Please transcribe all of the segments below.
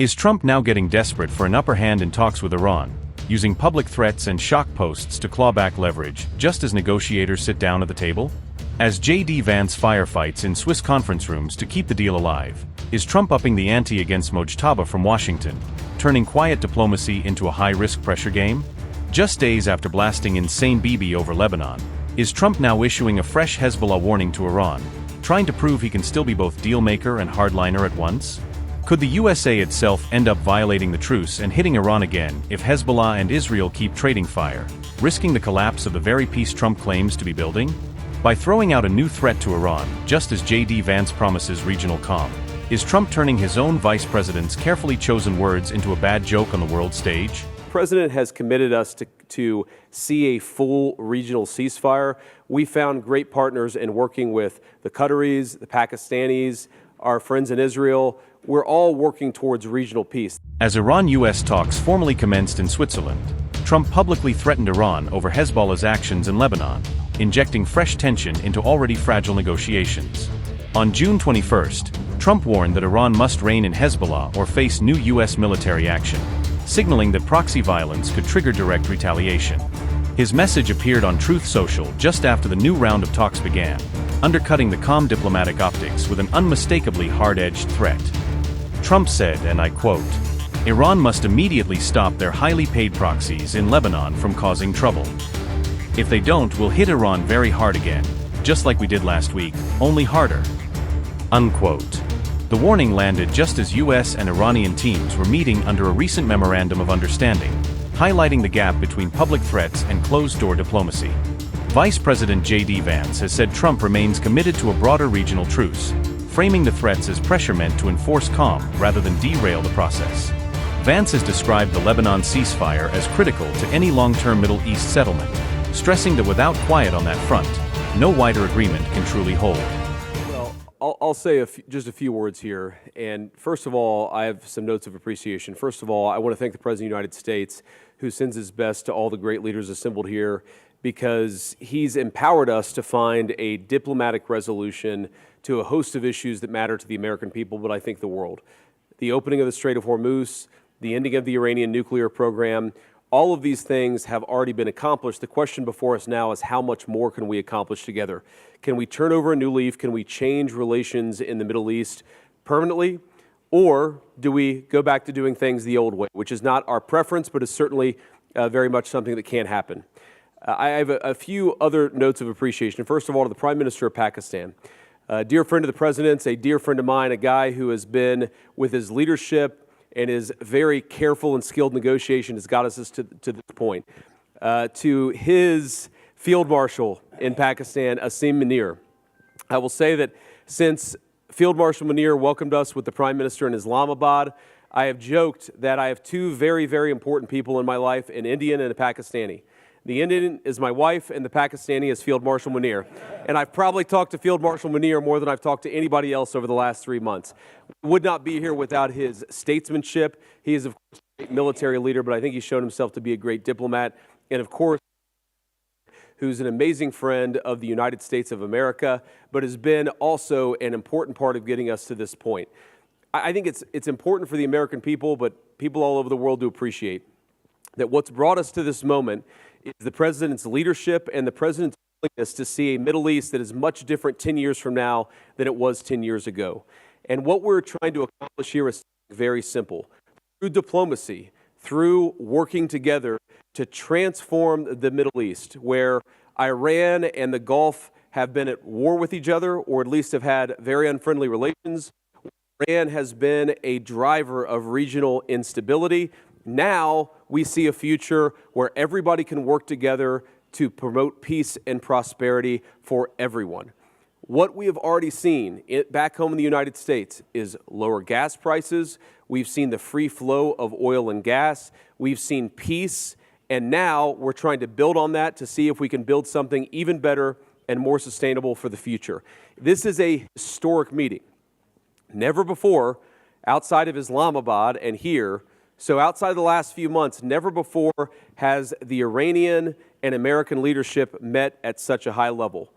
Is Trump now getting desperate for an upper hand in talks with Iran, using public threats and shock posts to claw back leverage, just as negotiators sit down at the table? As JD Vance firefights in Swiss conference rooms to keep the deal alive, is Trump upping the ante against Mojtaba from Washington, turning quiet diplomacy into a high-risk pressure game? Just days after blasting insane Bibi over Lebanon, is Trump now issuing a fresh Hezbollah warning to Iran, trying to prove he can still be both deal-maker and hardliner at once? Could the USA itself end up violating the truce and hitting Iran again if Hezbollah and Israel keep trading fire, risking the collapse of the very peace Trump claims to be building? By throwing out a new threat to Iran, just as JD Vance promises regional calm, is Trump turning his own vice president's carefully chosen words into a bad joke on the world stage? The president has committed us to see a full regional ceasefire. We found great partners in working with the Qataris, the Pakistanis, our friends in Israel. We're all working towards regional peace. As Iran-US talks formally commenced in Switzerland, Trump publicly threatened Iran over Hezbollah's actions in Lebanon, injecting fresh tension into already fragile negotiations. On June 21st, Trump warned that Iran must rein in Hezbollah or face new U.S. military action, signaling that proxy violence could trigger direct retaliation. His message appeared on Truth Social just after the new round of talks began, undercutting the calm diplomatic optics with an unmistakably hard-edged threat. Trump said, and I quote, "Iran must immediately stop their highly paid proxies in Lebanon from causing trouble. If they don't, we'll hit Iran very hard again, just like we did last week, only harder." Unquote. The warning landed just as U.S. and Iranian teams were meeting under a recent memorandum of understanding, highlighting the gap between public threats and closed-door diplomacy. Vice President JD Vance has said Trump remains committed to a broader regional truce, framing the threats as pressure meant to enforce calm rather than derail the process. Vance has described the Lebanon ceasefire as critical to any long-term Middle East settlement, stressing that without quiet on that front, no wider agreement can truly hold. Well, I'll say just a few words here. And first of all, I have some notes of appreciation. First of all, I want to thank the President of the United States, who sends his best to all the great leaders assembled here, because he's empowered us to find a diplomatic resolution to a host of issues that matter to the American people, but I think the world. The opening of the Strait of Hormuz, the ending of the Iranian nuclear program, all of these things have already been accomplished. The question before us now is how much more can we accomplish together? Can we turn over a new leaf? Can we change relations in the Middle East permanently? Or do we go back to doing things the old way, which is not our preference, but is certainly very much something that can happen. I have a few other notes of appreciation. First of all, to the Prime Minister of Pakistan. A dear friend of the President's, a dear friend of mine, a guy who has been, with his leadership and his very careful and skilled negotiation, has got us to this point. To his Field Marshal in Pakistan, Asim Munir. I will say that since Field Marshal Munir welcomed us with the Prime Minister in Islamabad, I have joked that I have two very, very important people in my life, an Indian and a Pakistani. The Indian is my wife, and the Pakistani is Field Marshal Munir. And I've probably talked to Field Marshal Munir more than I've talked to anybody else over the last 3 months. Would not be here without his statesmanship. He is, of course, a great military leader, but I think he's shown himself to be a great diplomat. And, of course, who's an amazing friend of the United States of America, but has been also an important part of getting us to this point. I think it's important for the American people, but people all over the world to appreciate that what's brought us to this moment is the President's leadership and the President's willingness to see a Middle East that is much different 10 years from now than it was 10 years ago. And what we're trying to accomplish here is very simple. Through diplomacy, through working together to transform the Middle East, where Iran and the Gulf have been at war with each other, or at least have had very unfriendly relations. Iran has been a driver of regional instability. Now we see a future where everybody can work together to promote peace and prosperity for everyone. What we have already seen back home in the United States is lower gas prices. We've seen the free flow of oil and gas. We've seen peace. And now we're trying to build on that to see if we can build something even better and more sustainable for the future. This is a historic meeting. Never before, outside of Islamabad and here, so outside the last few months, never before has the Iranian and American leadership met at such a high level.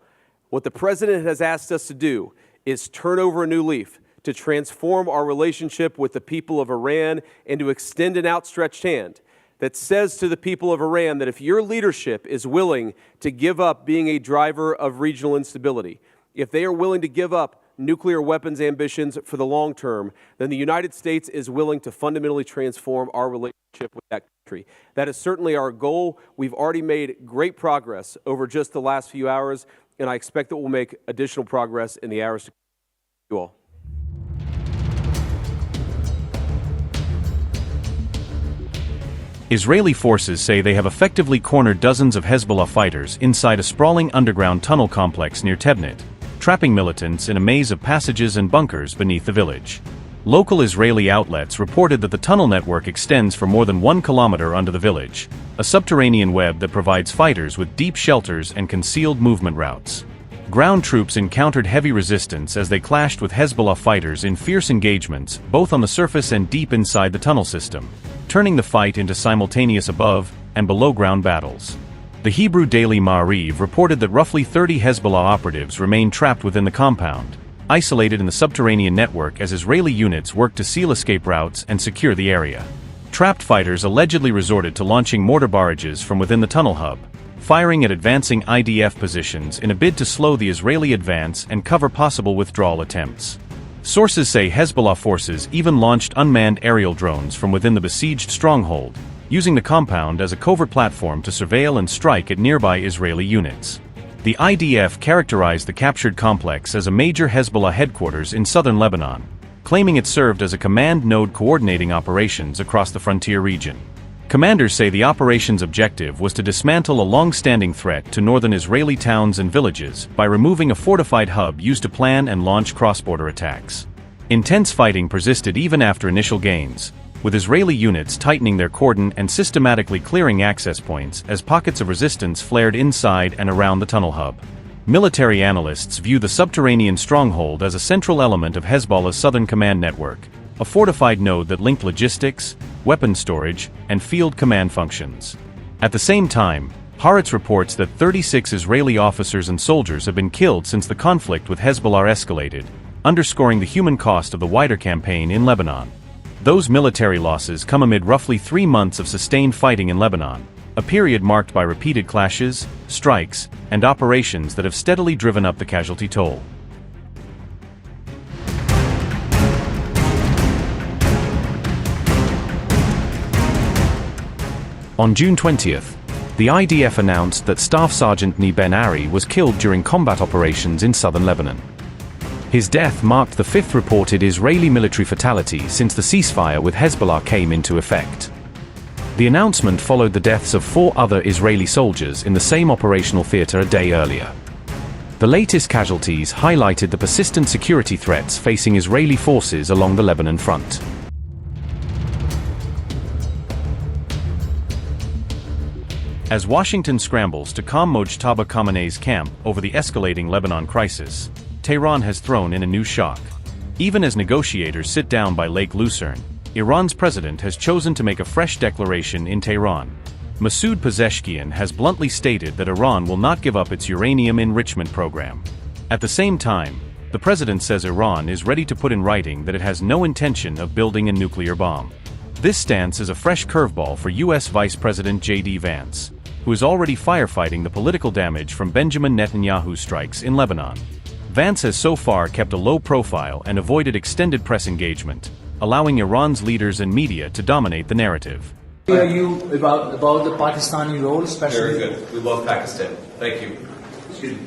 What the President has asked us to do is turn over a new leaf, to transform our relationship with the people of Iran and to extend an outstretched hand that says to the people of Iran that if your leadership is willing to give up being a driver of regional instability, if they are willing to give up nuclear weapons ambitions for the long term, then the United States is willing to fundamentally transform our relationship with that country. That is certainly our goal. We've already made great progress over just the last few hours, and I expect that we'll make additional progress in the hours to come. Thank you all. Israeli forces say they have effectively cornered dozens of Hezbollah fighters inside a sprawling underground tunnel complex near Tebnit, trapping militants in a maze of passages and bunkers beneath the village. Local Israeli outlets reported that the tunnel network extends for more than 1 kilometer under the village, a subterranean web that provides fighters with deep shelters and concealed movement routes. Ground troops encountered heavy resistance as they clashed with Hezbollah fighters in fierce engagements, both on the surface and deep inside the tunnel system, turning the fight into simultaneous above and below-ground battles. The Hebrew Daily Ma'ariv reported that roughly 30 Hezbollah operatives remain trapped within the compound, isolated in the subterranean network as Israeli units work to seal escape routes and secure the area. Trapped fighters allegedly resorted to launching mortar barrages from within the tunnel hub, firing at advancing IDF positions in a bid to slow the Israeli advance and cover possible withdrawal attempts. Sources say Hezbollah forces even launched unmanned aerial drones from within the besieged stronghold, using the compound as a covert platform to surveil and strike at nearby Israeli units. The IDF characterized the captured complex as a major Hezbollah headquarters in southern Lebanon, claiming it served as a command node coordinating operations across the frontier region. Commanders say the operation's objective was to dismantle a long-standing threat to northern Israeli towns and villages by removing a fortified hub used to plan and launch cross-border attacks. Intense fighting persisted even after initial gains, with Israeli units tightening their cordon and systematically clearing access points as pockets of resistance flared inside and around the tunnel hub. Military analysts view the subterranean stronghold as a central element of Hezbollah's southern command network, a fortified node that linked logistics, weapons storage, and field command functions. At the same time, Haaretz reports that 36 Israeli officers and soldiers have been killed since the conflict with Hezbollah escalated, underscoring the human cost of the wider campaign in Lebanon. Those military losses come amid roughly 3 months of sustained fighting in Lebanon, a period marked by repeated clashes, strikes, and operations that have steadily driven up the casualty toll. On June 20th, the IDF announced that Staff Sergeant Ni Ben Ari was killed during combat operations in southern Lebanon. His death marked the 5th reported Israeli military fatality since the ceasefire with Hezbollah came into effect. The announcement followed the deaths of 4 other Israeli soldiers in the same operational theater a day earlier. The latest casualties highlighted the persistent security threats facing Israeli forces along the Lebanon front. As Washington scrambles to calm Mojtaba Khamenei's camp over the escalating Lebanon crisis, Tehran has thrown in a new shock. Even as negotiators sit down by Lake Lucerne, Iran's president has chosen to make a fresh declaration in Tehran. Masoud Pezeshkian has bluntly stated that Iran will not give up its uranium enrichment program. At the same time, the president says Iran is ready to put in writing that it has no intention of building a nuclear bomb. This stance is a fresh curveball for U.S. Vice President JD Vance, who is already firefighting the political damage from Benjamin Netanyahu's strikes in Lebanon. Vance has so far kept a low profile and avoided extended press engagement, allowing Iran's leaders and media to dominate the narrative. Are you about the Pakistani role, especially? Very good. We love Pakistan. Thank you. Excuse me.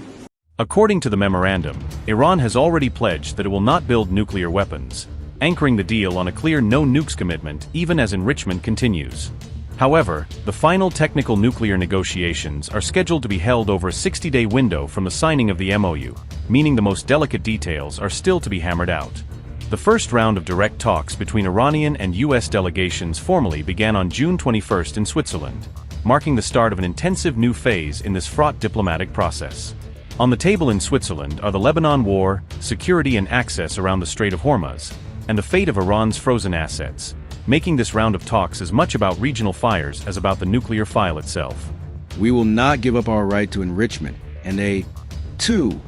According to the memorandum, Iran has already pledged that it will not build nuclear weapons, anchoring the deal on a clear no-nukes commitment even as enrichment continues. However, the final technical nuclear negotiations are scheduled to be held over a 60-day window from the signing of the MOU, meaning the most delicate details are still to be hammered out. The first round of direct talks between Iranian and U.S. delegations formally began on June 21st in Switzerland, marking the start of an intensive new phase in this fraught diplomatic process. On the table in Switzerland are the Lebanon war, security and access around the Strait of Hormuz, and the fate of Iran's frozen assets, making this round of talks as much about regional fires as about the nuclear file itself. We will not give up our right to enrichment, and they, too,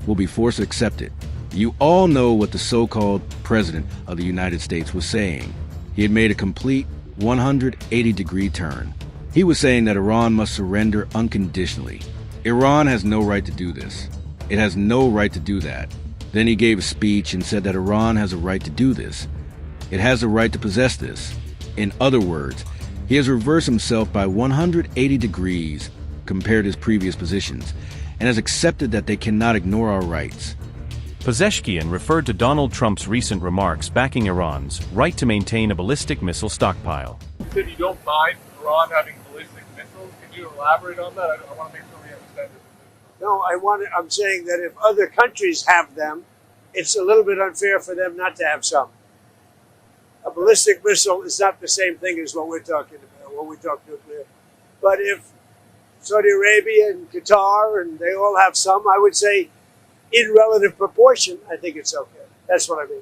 will be forced to accept it. You all know what the so-called President of the United States was saying. He had made a complete 180-degree turn. He was saying that Iran must surrender unconditionally. Iran has no right to do this. It has no right to do that. Then he gave a speech and said that Iran has a right to do this. It has the right to possess this. In other words, he has reversed himself by 180 degrees compared to his previous positions, and has accepted that they cannot ignore our rights. Pezeshkian referred to Donald Trump's recent remarks backing Iran's right to maintain a ballistic missile stockpile. You said you don't mind Iran having ballistic missiles. Can you elaborate on that? I want to make sure we understand this. No, I'm saying that if other countries have them, it's a little bit unfair for them not to have some. A ballistic missile is not the same thing as what we're talking about when we talk nuclear. But if Saudi Arabia and Qatar and they all have some, I would say in relative proportion, I think it's okay. That's what I mean.